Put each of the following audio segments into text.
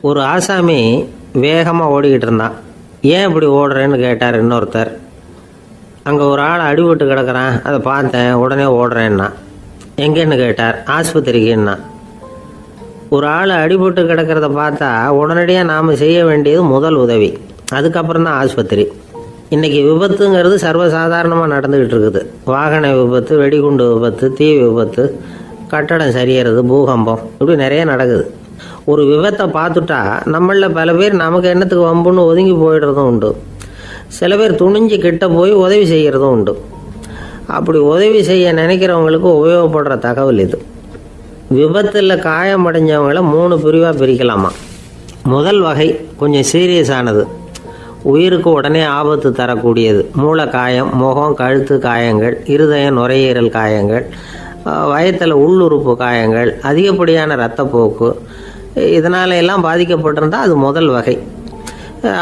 ஒரு ஆசாமி வேகமாக ஓடிக்கிட்டு இருந்தான். ஏன் இப்படி ஓடுறேன்னு கேட்டார் இன்னொருத்தர். அங்கே ஒரு ஆள் அடிபட்டு கிடக்கிறான், அதை பார்த்தேன், உடனே ஓடுறேன்னா. எங்கேன்னு கேட்டார். ஆஸ்பத்திரிக்குன்னா. ஒரு ஆள் அடிபட்டு கிடக்கிறத பார்த்தா உடனடியாக நாம் செய்ய வேண்டியது முதல் உதவி, அதுக்கப்புறம் தான் ஆஸ்பத்திரி. இன்றைக்கி விபத்துங்கிறது சர்வசாதாரணமாக நடந்துக்கிட்டு இருக்குது. வாகன விபத்து, வெடிகுண்டு விபத்து, தீ விபத்து, கட்டடம் சரியறது, பூகம்பம், இப்படி நிறைய நடக்குது. ஒரு விபத்தை பார்த்துட்டா நம்மளில் பல பேர் நமக்கு என்னத்துக்கு வம்புன்னு ஒதுங்கி போயிடுறதும் உண்டு. சில பேர் துணிஞ்சு கிட்ட போய் உதவி செய்கிறதும் உண்டு. அப்படி உதவி செய்ய நினைக்கிறவங்களுக்கு உபயோகப்படுற தகவல் இது. விபத்தில் காயமடைஞ்சவங்களை 3 பிரிவாக பிரிக்கலாமா. முதல் வகை கொஞ்சம் சீரியஸானது, உயிருக்கு உடனே ஆபத்து தரக்கூடியது. மூளை காயம், முகம், கழுத்து காயங்கள், இருதயம், நுரையீரல் காயங்கள், வயத்தில் உள்ளுறுப்பு காயங்கள், அதிகப்படியான இரத்தப்போக்கு, இதனால எல்லாம் பாதிக்கப்பட்டிருந்தால் அது முதல் வகை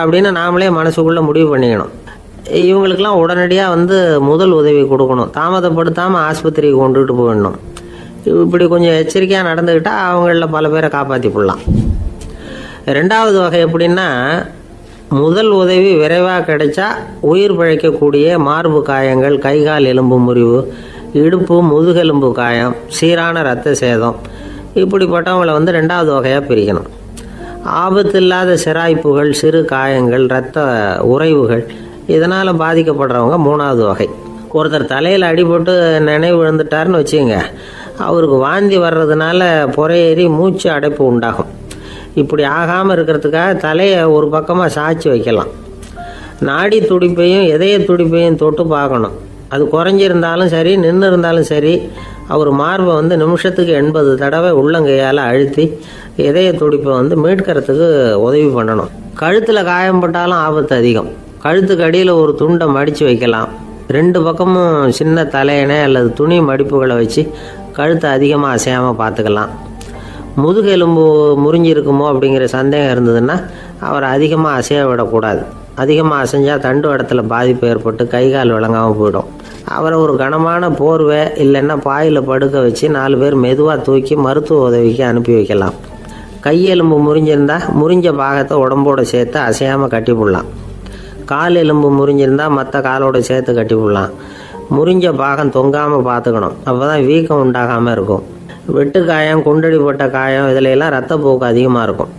அப்படின்னு நாமளே மனசுக்குள்ளே முடிவு பண்ணிக்கணும். இவங்களுக்கெல்லாம் உடனடியாக முதல் உதவி கொடுக்கணும். தாமதப்படுத்தாமல் ஆஸ்பத்திரிக்கு கொண்டுகிட்டு போயிடணும். இப்படி கொஞ்சம் எச்சரிக்கையாக நடந்துக்கிட்டால் அவங்களில் பல பேரை காப்பாற்றி போடலாம். 2வது வகை எப்படின்னா, முதல் உதவி விரைவாக கிடைச்சா உயிர் பிழைக்கக்கூடிய மார்பு காயங்கள், கைகால் எலும்பு முறிவு, இடுப்பு முதுகெலும்பு காயம், சீரான இரத்த சேதம், இப்படிப்பட்டவங்களை 2வது வகையாக பிரிக்கணும். ஆபத்து இல்லாத சிராய்ப்புகள், சிறு காயங்கள், இரத்த உறைவுகள், இதனால் பாதிக்கப்படுறவங்க 3வது வகை. ஒருத்தர் தலையில் அடிபட்டு நினைவு விழுந்துட்டார்னு வச்சுங்க, அவருக்கு வாந்தி வர்றதுனால புறையேறி மூச்சு அடைப்பு உண்டாகும். இப்படி ஆகாமல் இருக்கிறதுக்காக தலையை ஒரு பக்கமாக சாய்ச்சி வைக்கலாம். நாடி துடிப்பையும் இதய துடிப்பையும் தொட்டு பார்க்கணும். அது குறைஞ்சிருந்தாலும் சரி, நின்று இருந்தாலும் சரி, அவர் மார்பை நிமிஷத்துக்கு 80 தடவை உள்ளங்கையால் அழுத்தி இதய துடிப்பை மீட்கிறதுக்கு உதவி பண்ணணும். கழுத்தில் காயம்பட்டாலும் ஆபத்து அதிகம். கழுத்துக்கு அடியில் ஒரு துண்டை மடித்து வைக்கலாம். 2 பக்கமும் சின்ன தலையணை அல்லது துணி மடிப்புகளை வச்சு கழுத்தை அதிகமாக அசையாமல் பார்த்துக்கலாம். முதுகெலும்பு முறிஞ்சிருக்குமோ அப்படிங்கிற சந்தேகம் இருந்ததுன்னா அவரை அதிகமாக அசைய விடக்கூடாது. அதிகமாக அசைஞ்சால் தண்டு இடத்துல பாதிப்பு ஏற்பட்டு கை கால் விளங்காமல் போயிடும். அவரை ஒரு கனமான போர்வை இல்லைன்னா பாயில் படுக்க வச்சு 4 பேர் மெதுவாக தூக்கி மருத்துவ உதவிக்கு அனுப்பி வைக்கலாம். கையெலும்பு முறிஞ்சிருந்தால் முறிஞ்ச பாகத்தை உடம்போடு சேர்த்து அசையாமல் கட்டி போடலாம். கால் எலும்பு முறிஞ்சிருந்தால் மற்ற காலோடு சேர்த்து கட்டி போடலாம். முறிஞ்ச பாகம் தொங்காமல் பார்த்துக்கணும், அப்போ தான் வீக்கம் உண்டாகாமல் இருக்கும். வெட்டு காயம், குண்டடிப்பட்ட காயம், இதிலெல்லாம் இரத்தப்போக்கு அதிகமாக இருக்கும்.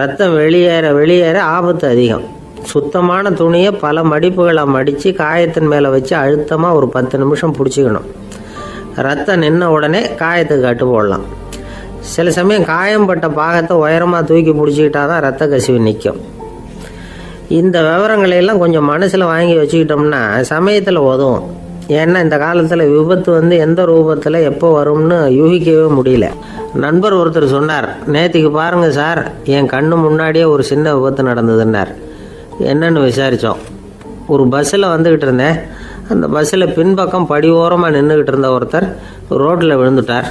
ரத்தம் வெளியேற ஆபத்து அதிகம். சுத்தமான துணியை பல மடிப்புகளை மடித்து காயத்தின் மேலே வச்சு அழுத்தமாக ஒரு 10 நிமிஷம் பிடிச்சிக்கணும். ரத்தம் நின்ன உடனே காயத்துக்கு கட்டு போடலாம். சில சமயம் காயம்பட்ட பாகத்தை உயரமாக தூக்கி பிடிச்சிக்கிட்டா தான் ரத்த கசிவு நிற்கும். இந்த விவரங்களையெல்லாம் கொஞ்சம் மனசில் வாங்கி வச்சுக்கிட்டோம்னா சமயத்தில் உதவும். ஏன்னா இந்த காலத்தில் விபத்து எந்த ரூபத்தில் எப்போ வரும்னு யூகிக்கவே முடியல. நண்பர் ஒருத்தர் சொன்னார், நேற்றுக்கு பாருங்கள் சார், என் கண்ணு முன்னாடியே ஒரு சின்ன விபத்து நடந்ததுன்னார். என்னன்னு விசாரித்தோம். ஒரு பஸ்ஸில் வந்துக்கிட்டு இருந்தேன். அந்த பஸ்ஸில் பின்பக்கம் படி ஓரமாக நின்றுக்கிட்டு இருந்த ஒருத்தர் ரோட்டில் விழுந்துட்டார்.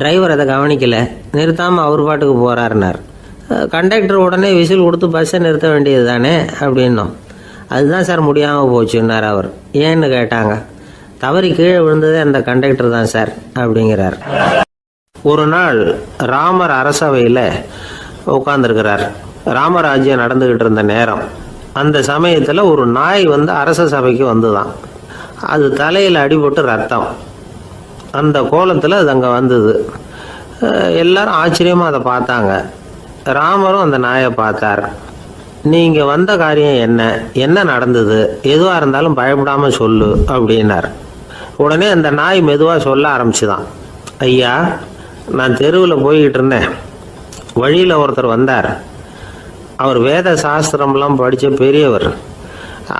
டிரைவர் அதை கவனிக்கலை, நிறுத்தாமல் அவர் பாட்டுக்கு போகிறாருனார். கண்டக்டர் உடனே விசில் கொடுத்து பஸ்ஸை நிறுத்த வேண்டியது தானே அப்படின்னோம். அதுதான் சார் முடியாமல் போச்சுன்னார் அவர். ஏன்னு கேட்டாங்க. தவறி கீழே விழுந்ததே அந்த கண்டக்டர் தான் சார் அப்படிங்கிறார். ஒரு நாள் ராமர் அரசவையில் உட்காந்துருக்கிறார். ராமராஜ்யம் நடந்துக்கிட்டு இருந்த நேரம். அந்த சமயத்தில் ஒரு நாய் அரச சபைக்கு வந்துதான். அது தலையில் அடிபட்டு ரத்தம். அந்த கோலத்தில் அது அங்கே வந்தது. எல்லாரும் ஆச்சரியமாக அதை பார்த்தாங்க. ராமரும் அந்த நாயை பார்த்தார். நீங்கள் வந்த காரியம் என்ன நடந்தது, எதுவாக இருந்தாலும் பயப்படாமல் சொல்லு அப்படின்னார். உடனே அந்த நாய் மெதுவாக சொல்ல ஆரம்பிச்சுதான். ஐயா, நான் தெருவில் போய்கிட்டு இருந்தேன். வழியில் ஒருத்தர் வந்தார். அவர் வேத சாஸ்திரம்லாம் படித்த பெரியவர்.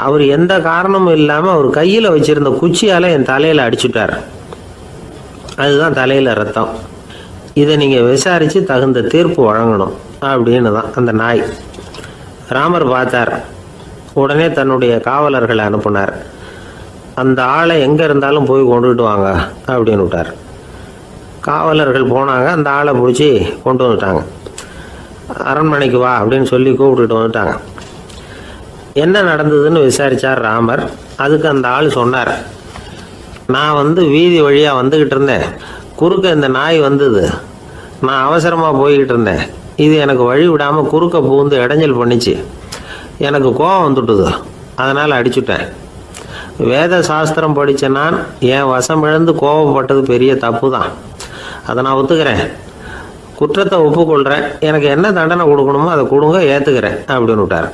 அவர் எந்த காரணமும் இல்லாமல் அவர் கையில் வச்சுருந்த குச்சியால் என் தலையில் அடிச்சுட்டார். அதுதான் தலையில் ரத்தம். இதை நீங்கள் விசாரித்து தகுந்த தீர்ப்பு வழங்கணும் அப்படின்னு தான் அந்த நாய். ராமர் பார்த்தார். உடனே தன்னுடைய காவலர்களை அனுப்புனார். அந்த ஆளை எங்கே இருந்தாலும் போய் கொண்டுகிட்டு வாங்க அப்படின்னு விட்டார். காவலர்கள் போனாங்க. அந்த ஆளை பிடிச்சி கொண்டு வந்துட்டாங்க. அரண்மனைக்கு வா அப்படின்னு சொல்லி கூப்பிட்டுட்டு வந்துட்டாங்க. என்ன நடந்ததுன்னு விசாரித்தார் ராமர். அதுக்கு அந்த ஆள் சொன்னார், நான் வீதி வழியாக வந்துக்கிட்டு இருந்தேன். குறுக்க இந்த நாய் வந்தது. நான் அவசரமாக போய்கிட்டு இருந்தேன். இது எனக்கு வழி விடாமல் குறுக்க பூந்து இடைஞ்சல் பண்ணிச்சு. எனக்கு கோபம் வந்துட்டுது, அதனால் அடிச்சுட்டேன். வேத சாஸ்திரம் படித்த நான் என் வசம் இழந்து கோபப்பட்டது பெரிய தப்பு தான், அதை நான் ஒத்துக்கிறேன். குற்றத்தை ஒப்புக்கொள்கிறேன். எனக்கு என்ன தண்டனை கொடுக்கணுமோ அதை கொடுங்க, ஏற்றுக்கிறேன் அப்படின்னு விட்டார்.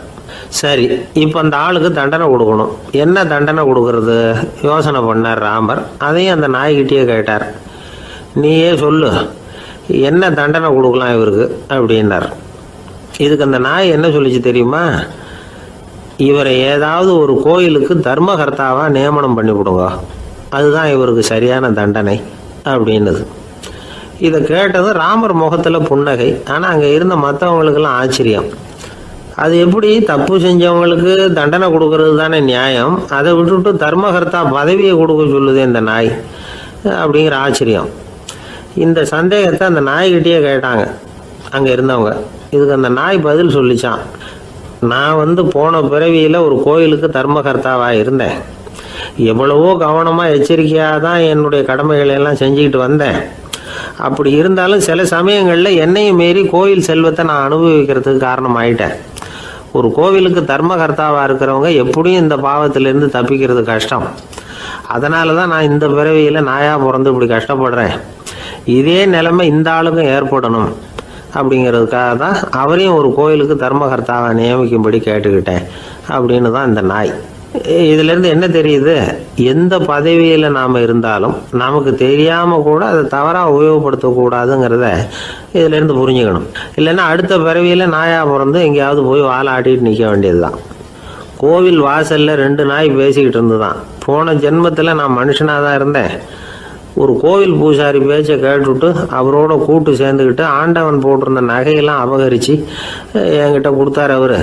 சரி, இப்போ அந்த ஆளுக்கு தண்டனை கொடுக்கணும். என்ன தண்டனை கொடுக்கறது யோசனை பண்ணார் ராமர். அதையும் அந்த நாய்கிட்டே கேட்டார். நீயே சொல்லு, என்ன தண்டனை கொடுக்கலாம் இவருக்கு அப்படின்னார். இதுக்கு அந்த நாய் என்ன சொல்லிச்சு தெரியுமா? இவரை ஏதாவது ஒரு கோயிலுக்கு தர்மகர்த்தாவாக நியமனம் பண்ணி விடுங்க, அதுதான் இவருக்கு சரியான தண்டனை அப்படின்னுது. இதை கேட்டதும் ராமர் முகத்தில் புன்னகை. ஆனால் அங்கே இருந்த மற்றவங்களுக்கெல்லாம் ஆச்சரியம். அது எப்படி, தப்பு செஞ்சவங்களுக்கு தண்டனை கொடுக்கறது தானே நியாயம், அதை விட்டுவிட்டு தர்மகர்த்தா பதவியை கொடுக்க சொல்லுது இந்த நாய் அப்படிங்கிற ஆச்சரியம். இந்த சந்தேகத்தை அந்த நாய்கிட்டே கேட்டாங்க அங்கே இருந்தவங்க. இதுக்கு அந்த நாய் பதில் சொல்லிச்சான். நான் போன பிறவியில் ஒரு கோயிலுக்கு தர்மகர்த்தாவாக இருந்தேன். எவ்வளவோ கவனமாக எச்சரிக்கையாக தான் என்னுடைய கடமைகளை எல்லாம் செஞ்சுக்கிட்டு வந்தேன். அப்படி இருந்தாலும் சில சமயங்களில் என்னையும் மீறி கோயில் செல்வத்தை நான் அனுபவிக்கிறதுக்கு காரணம் ஆயிட்டேன். ஒரு கோவிலுக்கு தர்மகர்த்தாவாக இருக்கிறவங்க எப்படியும் இந்த பாவத்திலேருந்து தப்பிக்கிறது கஷ்டம். அதனால தான் நான் இந்த பிறவியில் நாயாக பிறந்து இப்படி கஷ்டப்படுறேன். இதே நிலைமை இந்த ஆளுக்கும் ஏற்படணும் அப்படிங்கிறதுக்காக தான் அவரையும் ஒரு கோயிலுக்கு தர்மகர்த்தாவை நியமிக்கும்படி கேட்டுக்கிட்டேன் அப்படின்னு தான் இந்த நாய். இதிலேருந்து என்ன தெரியுது? எந்த பதவியில் நாம் இருந்தாலும் நமக்கு தெரியாமல் கூட அதை தவறாக உபயோகப்படுத்தக்கூடாதுங்கிறத இதிலேருந்து புரிஞ்சுக்கணும். இல்லைன்னா அடுத்த பிறவியில் நாயாக பிறந்து எங்கேயாவது போய் வாழை ஆட்டிகிட்டு நிற்க வேண்டியது தான். கோவில் வாசலில் 2 நாய் பேசிக்கிட்டு இருந்துதான். போன ஜென்மத்தில் நான் மனுஷனாக தான் இருந்தேன். ஒரு கோவில் பூசாரி பேச்சை கேட்டுவிட்டு அவரோட கூட்டு சேர்ந்துக்கிட்டு ஆண்டவன் போட்டிருந்த நகையெல்லாம் அபகரித்து என்கிட்ட கொடுத்தாரு அவர்.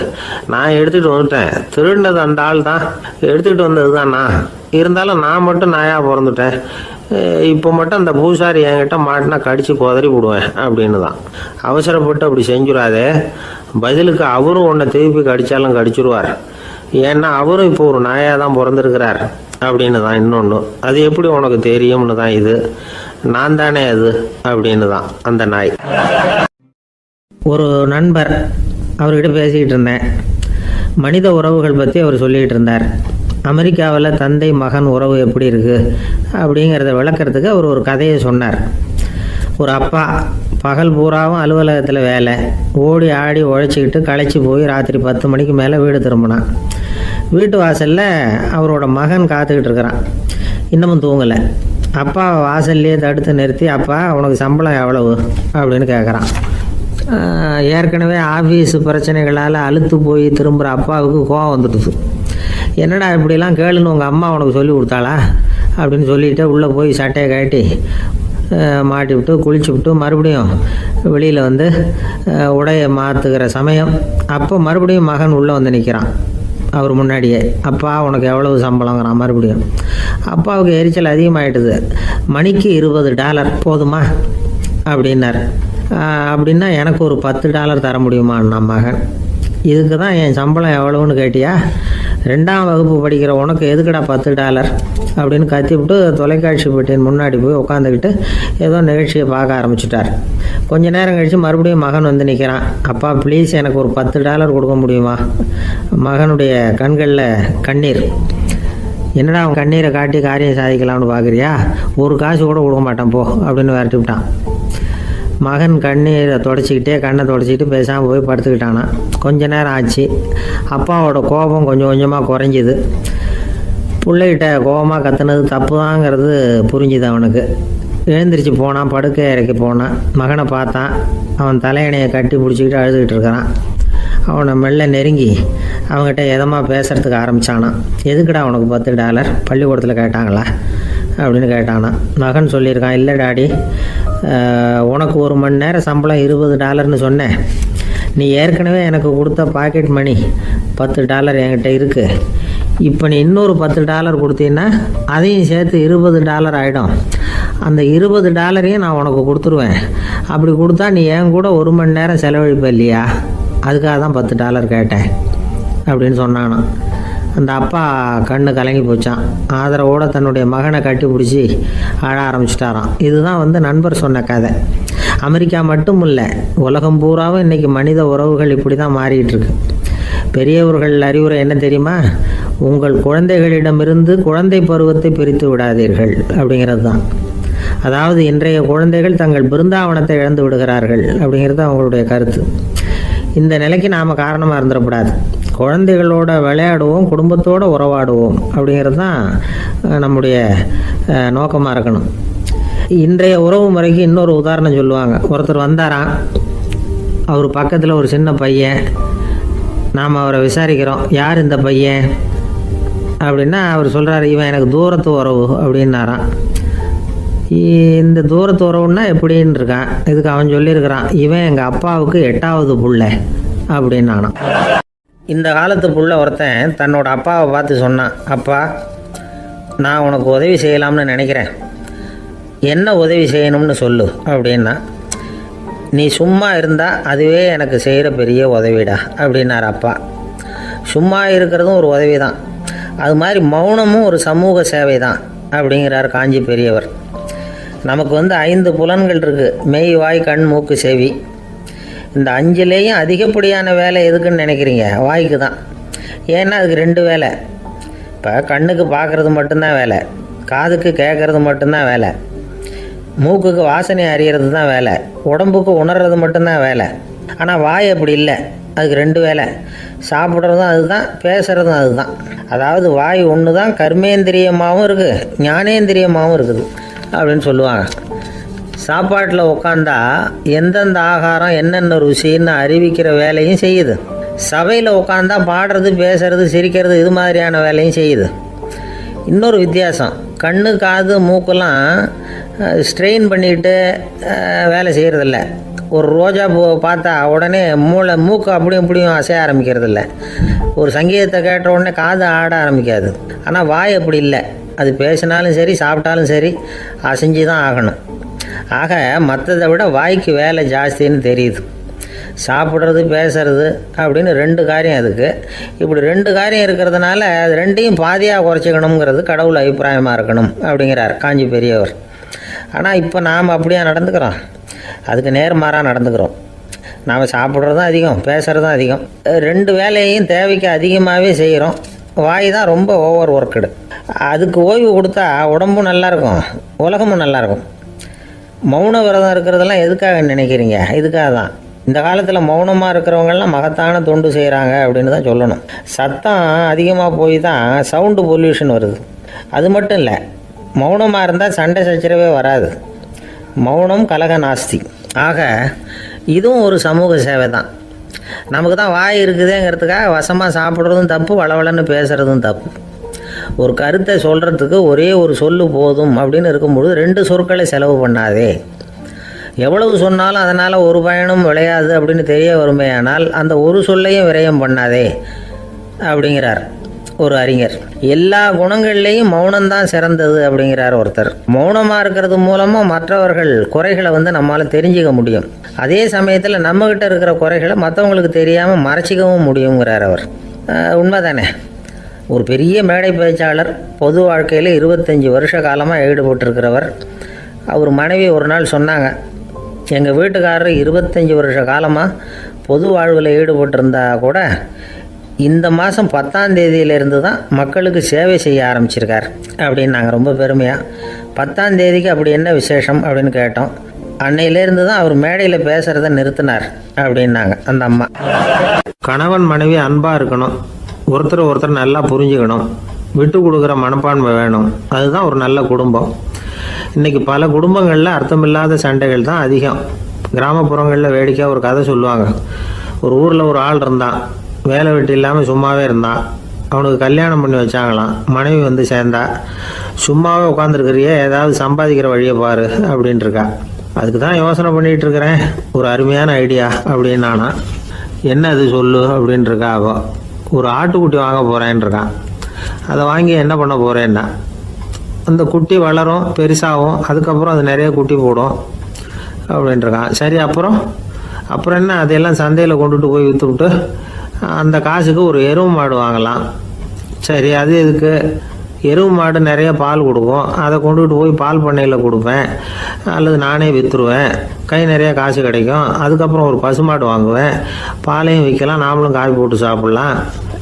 நான் எடுத்துகிட்டு வந்துட்டேன். திருடினது அந்த ஆள் தான், எடுத்துகிட்டு வந்தது தான் நான். இருந்தாலும் நான் மட்டும் நாயாக பிறந்துட்டேன். இப்போ மட்டும் அந்த பூசாரி என்கிட்ட மாட்டினா கடித்து குதறி விடுவேன் அப்படின்னு தான். அவசரப்பட்டு அப்படி செஞ்சுடாதே, பதிலுக்கு அவரும் உன்னை திருப்பி கடித்தாலும் கடிச்சிருவார். ஏன்னா அவரும் இப்போ ஒரு நாயாக தான் பிறந்திருக்கிறார் அப்படின்னு தான் இன்னொன்று. அது எப்படி உனக்கு தெரியும்னு தான் இது. நான் தானே அது அப்படின்னு தான் அந்த நாய். ஒரு நண்பர், அவர்கிட்ட பேசிக்கிட்டு இருந்தேன். மனித உறவுகள் பற்றி அவர் சொல்லிகிட்டு இருந்தார். அமெரிக்காவில் தந்தை மகன் உறவு எப்படி இருக்குது அப்படிங்கிறத விளக்கிறதுக்கு அவர் ஒரு கதையை சொன்னார். ஒரு அப்பா பகல் பூராவும் அலுவலகத்தில் வேலை, ஓடி ஆடி உழைச்சிக்கிட்டு களைச்சி போய் ராத்திரி 10 மணிக்கு மேலே வீடு திரும்பினான். வீட்டு வாசலில் அவரோட மகன் காத்துக்கிட்டு இருக்கிறான். இன்னமும் தூங்கலை. அப்பா வாசல்லையே தடுத்து நிறுத்தி, அப்பா உனக்கு சம்பளம் எவ்வளவு அப்படின்னு கேட்குறான். ஏற்கனவே ஆஃபீஸு பிரச்சனைகளால் அழுத்து போய் திரும்புகிற அப்பாவுக்கு கோவம் வந்துடுது. என்னடா இப்படிலாம் கேளுன்னு உங்கள் அம்மா உனக்கு சொல்லி கொடுத்தாளா அப்படின்னு சொல்லிவிட்டு உள்ளே போய் சட்டையை கட்டி மாட்டி விட்டு குளிச்சு விட்டு மறுபடியும் வெளியில் உடையை மாற்றுகிற சமயம் அப்போ மறுபடியும் மகன் உள்ளே நிற்கிறான் அவர் முன்னாடியே. அப்பா உனக்கு எவ்வளவு சம்பளங்கிறான் மறுபடியும். அப்பாவுக்கு எரிச்சல் அதிகமாகிட்டுது. மணிக்கு $20 போதுமா அப்படின்னார். அப்படின்னா எனக்கு ஒரு $10 தர முடியுமான்னா மகன். இதுக்கு தான் என் சம்பளம் எவ்வளவுன்னு கேட்டியா? 2ஆம் வகுப்பு படிக்கிற உனக்கு எதுக்குடா $10 அப்படின்னு கத்திவிட்டு தொலைக்காட்சி பெட்டியின் முன்னாடி போய் உட்காந்துக்கிட்டு ஏதோ நிகழ்ச்சியை பார்க்க ஆரம்பிச்சிட்டார். கொஞ்ச நேரம் கழித்து மறுபடியும் மகன் நிற்கிறான். அப்பா ப்ளீஸ் எனக்கு ஒரு $10 கொடுக்க முடியுமா? மகனுடைய கண்களில் கண்ணீர். என்னடா அவன் கண்ணீரை காட்டி காரியம் சாதிக்கலாம்னு பார்க்குறியா? ஒரு காசு கூட கொடுக்க மாட்டான் போ அப்படின்னு விரட்டி விட்டான். மகன் கண்ணீரை தொடச்சிக்கிட்டே கண்ணை தொடச்சிக்கிட்டு பேசாமல் போய் படுத்துக்கிட்டானா. கொஞ்ச நேரம் ஆச்சு. அப்பாவோட கோபம் கொஞ்சம் கொஞ்சமாக குறைஞ்சிது. பிள்ளைகிட்ட கோபமாக கத்துனது தப்பு தாங்கிறது புரிஞ்சுது அவனுக்கு. எழுந்திரிச்சு போனான், படுக்கை இறக்கி போனான். மகனை பார்த்தான். அவன் தலையணையை கட்டி பிடிச்சிக்கிட்டு அழுதுகிட்டு இருக்கிறான். அவனை மெல்ல நெருங்கி அவங்ககிட்ட எதமாக பேசுகிறதுக்கு ஆரம்பித்தானான். எதுக்குடா உனக்கு $10 பள்ளிக்கூடத்தில் கேட்டாங்களா அப்படின்னு கேட்டானான். மகன் சொல்லியிருக்கான், இல்லை டாடி, உனக்கு 1 மணி நேரம் சம்பளம் $20ன்னு சொன்னேன். நீ ஏற்கனவே எனக்கு கொடுத்த பாக்கெட் மணி $10 என்கிட்ட இருக்குது. இப்போ நீ இன்னொரு $10 கொடுத்தீங்கன்னா அதையும் சேர்த்து $20 ஆகிடும். அந்த $20 நான் உனக்கு கொடுத்துருவேன். அப்படி கொடுத்தா நீ என் கூட 1 மணி நேரம் செலவழிப்ப இல்லையா? அதுக்காக தான் $10 கேட்டேன் அப்படின்னு சொன்னானான். அந்த அப்பா கண்ணு கலங்கி போச்சான். ஆதரவோடு தன்னுடைய மகனை கட்டி பிடிச்சி அழ ஆரம்பிச்சிட்டாராம். இதுதான் நண்பர் சொன்ன கதை. அமெரிக்கா மட்டும் இல்லை, உலகம் பூராவும் இன்றைக்கி மனித உறவுகள் இப்படி தான் மாறிட்டு இருக்கு. பெரியவர்கள் அறிவுரை என்ன தெரியுமா? உங்கள் குழந்தைகளிடமிருந்து குழந்தை பருவத்தை பிரித்து விடாதீர்கள் அப்படிங்கிறது தான். அதாவது இன்றைய குழந்தைகள் தங்கள் பிருந்தாவனத்தை இழந்து விடுகிறார்கள் அப்படிங்கிறது அவங்களுடைய கருத்து. இந்த நிலைக்கு நாம் காரணமாக இருந்துடக்கூடாது. குழந்தைகளோட விளையாடுவோம், குடும்பத்தோடு உறவாடுவோம் அப்படிங்கிறது தான் நம்முடைய நோக்கமாக இருக்கணும். இன்றைய உறவு முறைக்கு இன்னொரு உதாரணம் சொல்லுவாங்க. ஒருத்தர் வந்தாராம், அவர் பக்கத்தில் ஒரு சின்ன பையன். நாம் அவரை விசாரிக்கிறோம், யார் இந்த பையன் அப்படின்னா அவர் சொல்கிறார், இவன் எனக்கு தூரத்து உறவு அப்படின்னாராம். இந்த தூரத்து உறவுன்னா எப்படின்னு இருக்கான். இதுக்கு அவன் சொல்லியிருக்கிறான், இவன் எங்கள் அப்பாவுக்கு 8வது புள்ள அப்படின்னானான். இந்த காலத்து புள்ள ஒருத்தன் தன்னோட அப்பாவை பார்த்து சொன்னான், அப்பா நான் உனக்கு உதவி செய்யலாம்னு நினைக்கிறேன், என்ன உதவி செய்யணும்னு சொல்லு அப்படின்னா. நீ சும்மா இருந்தால் அதுவே எனக்கு செய்கிற பெரிய உதவிடா அப்படின்னார் அப்பா. சும்மா இருக்கிறதும் ஒரு உதவி தான், அது மாதிரி மௌனமும் ஒரு சமூக சேவை தான் அப்படிங்கிறார் காஞ்சி பெரியவர். நமக்கு 5 புலன்கள் இருக்குது, மெய், வாய், கண், மூக்கு, செவி. இந்த 5லேயும் அதிகப்படியான வேலை எதுக்குன்னு நினைக்கிறீங்க? வாய்க்கு தான். ஏன்னா அதுக்கு 2 வேலை. இப்போ கண்ணுக்கு பார்க்குறது மட்டும்தான் வேலை, காதுக்கு கேட்குறது மட்டும்தான் வேலை, மூக்குக்கு வாசனை அறியறது தான் வேலை, உடம்புக்கு உணர்றது மட்டும்தான் வேலை. ஆனால் வாய் அப்படி இல்லை, அதுக்கு 2 வேலை. சாப்பிட்றதும் அதுதான், பேசுகிறதும் அதுதான். அதாவது வாய் ஒன்று தான் கர்மேந்திரியமாகவும் இருக்குது, ஞானேந்திரியமாகவும் இருக்குது அப்படின்னு சொல்லுவாங்க. சாப்பாட்டில் உட்காந்தா எந்தெந்த ஆகாரம் என்னென்ன ருசின்னு அறிவிக்கிற வேலையும் செய்யுது. சபையில் உட்காந்தா பாடுறது, பேசுறது, சிரிக்கிறது, இது மாதிரியான வேலையும் செய்யுது. இன்னொரு வித்தியாசம், கண்ணு, காது, மூக்கெல்லாம் ஸ்ட்ரெயின் பண்ணிட்டு வேலை செய்கிறதில்ல. ஒரு ரோஜா பூ பார்த்தா உடனே மூக்கு அப்படியும் இப்படியும் அசைய ஆரம்பிக்கிறதில்ல. ஒரு சங்கீதத்தை கேட்ட உடனே காது ஆட ஆரம்பிக்காது. ஆனால் வாய் அப்படி இல்லை, அது பேசினாலும் சரி சாப்பிட்டாலும் சரி அசைஞ்சு தான் ஆகணும். ஆக மற்றதை விட வாய்க்கு வேலை ஜாஸ்தின்னு தெரியுது. சாப்பிட்றது, பேசுறது அப்படின்னு 2 காரியம் அதுக்கு. இப்படி 2 காரியம் இருக்கிறதுனால அது 2ஐயும் பாதியாக குறைச்சிக்கணுங்கிறது கடவுள் அபிப்பிராயமாக இருக்கணும் அப்படிங்கிறார் காஞ்சி பெரியவர். ஆனால் இப்போ நாம் அப்படியே நடந்துக்கிறோம், அதுக்கு நேர்மாறாக நடந்துக்கிறோம். நாம் சாப்பிட்றதும் அதிகம், பேசுகிறதும் அதிகம், 2 வேலையையும் தேவைக்கு அதிகமாகவே செய்கிறோம். வாய் தான் ரொம்ப ஓவர் ஒர்க்குடு. அதுக்கு ஓய்வு கொடுத்தா உடம்பும் நல்லாயிருக்கும், உலகமும் நல்லாயிருக்கும். மௌன விரதம் இருக்கிறதெல்லாம் எதுக்காக நினைக்கிறீங்க? இதுக்காக தான். இந்த காலத்தில் மௌனமாக இருக்கிறவங்கெல்லாம் மகத்தான தொண்டு செய்கிறாங்க அப்படின்னு தான் சொல்லணும். சத்தம் அதிகமாக போய் தான் சவுண்டு பொல்யூஷன் வருது. அது மட்டும் இல்லை, மௌனமாக இருந்தால் சண்டை சச்சரவே வராது. மௌனம் கலக நாஸ்தி. ஆக இதுவும் ஒரு சமூக சேவை தான். நமக்கு தான் வாய் இருக்குதுங்கிறதுக்காக வசமாக சாப்பிட்றதும் தப்பு, வளவளன்னு பேசுகிறதும் தப்பு. ஒரு கருத்தை சொல்கிறதுக்கு ஒரே ஒரு சொல்லு போதும் அப்படின்னு இருக்கும்பொழுது 2 சொற்களை செலவு பண்ணாதே. எவ்வளவு சொன்னாலும் அதனால் ஒரு பயனும் விளையாது அப்படின்னு தெரிய வருமேயானால் அந்த ஒரு சொல்லையும் விரயம் பண்ணாதே அப்படிங்கிறார் ஒரு அறிஞர். எல்லா குணங்கள்லேயும் மௌனம்தான் சிறந்தது அப்படிங்கிறார் ஒருத்தர். மௌனமாக இருக்கிறது மூலமாக மற்றவர்கள் குறைகளை நம்மளால் தெரிஞ்சிக்க முடியும். அதே சமயத்தில் நம்மக்கிட்ட இருக்கிற குறைகளை மற்றவங்களுக்கு தெரியாமல் மறைச்சிக்கவும் முடியுங்கிறார் அவர். உண்மைதானே? ஒரு பெரிய மேடை பேச்சாளர், பொது வாழ்க்கையில் 25 வருஷ காலமாக ஈடுபட்டிருக்கிறவர். அவர் மனைவி ஒரு நாள் சொன்னாங்க, எங்கள் வீட்டுக்காரர் 25 வருஷ காலமாக பொது வாழ்வில் ஈடுபட்டிருந்தா கூட இந்த மாதம் 10ஆம் தேதியிலேருந்து தான் மக்களுக்கு சேவை செய்ய ஆரம்பிச்சிருக்கார் அப்படின்னு நாங்கள் ரொம்ப பெருமையாக. 10ஆம் தேதிக்கு அப்படி என்ன விசேஷம் அப்படின்னு கேட்டோம். அன்னையிலேருந்து தான் அவர் மேடையில் பேசுகிறத நிறுத்தினார் அப்படின்னாங்க அந்த அம்மா. கணவன் மனைவி அன்பாக இருக்கணும், ஒருத்தர் நல்லா புரிஞ்சுக்கணும், விட்டு கொடுக்குற மனப்பான்மை வேணும். அதுதான் ஒரு நல்ல குடும்பம். இன்றைக்கி பல குடும்பங்களில் அர்த்தமில்லாத சண்டைகள் தான் அதிகம். கிராமப்புறங்களில் வேடிக்கையாக ஒரு கதை சொல்லுவாங்க. ஒரு ஊரில் ஒரு ஆள் இருந்தான், வேலை வெட்டி இல்லாமல் சும்மாவே இருந்தான். அவனுக்கு கல்யாணம் பண்ணி வச்சாங்களாம். மனைவி சேர்ந்தா, சும்மாவே உட்காந்துருக்கிறியே, ஏதாவது சம்பாதிக்கிற வழியை பாரு அப்படின்ட்டு இருக்கா. அதுக்கு தான் யோசனை பண்ணிகிட்டு இருக்கிறேன், ஒரு அருமையான ஐடியா அப்படின்னு நானா. என்ன அது சொல்லு அப்படின்ட்டு இருக்கா. அவ ஒரு ஆட்டுக்குட்டி வாங்க போகிறேன்னு இருக்கான். அதை வாங்கி என்ன பண்ண போகிறேன்னா, அந்த குட்டி வளரும், பெருசாகும், அதுக்கப்புறம் அது நிறைய குட்டி போடும் அப்படின்ட்டுருக்கான். சரி, அப்புறம் என்ன, அதையெல்லாம் சந்தையில் கொண்டுட்டு போய் விற்றுவிட்டு அந்த காசுக்கு ஒரு எருவு மாடு வாங்கலாம். சரி, அது எதுக்கு? எருவு மாடு நிறைய பால் கொடுக்கும், அதை கொண்டுகிட்டு போய் பால் பண்ணையில் கொடுப்பேன், அல்லது நானே விற்றுருவேன், கை நிறைய காசு கிடைக்கும். அதுக்கப்புறம் ஒரு பசுமாடு வாங்குவேன், பாலையும் விற்கலாம், நாமளும் காஃபி போட்டு சாப்பிட்லாம்,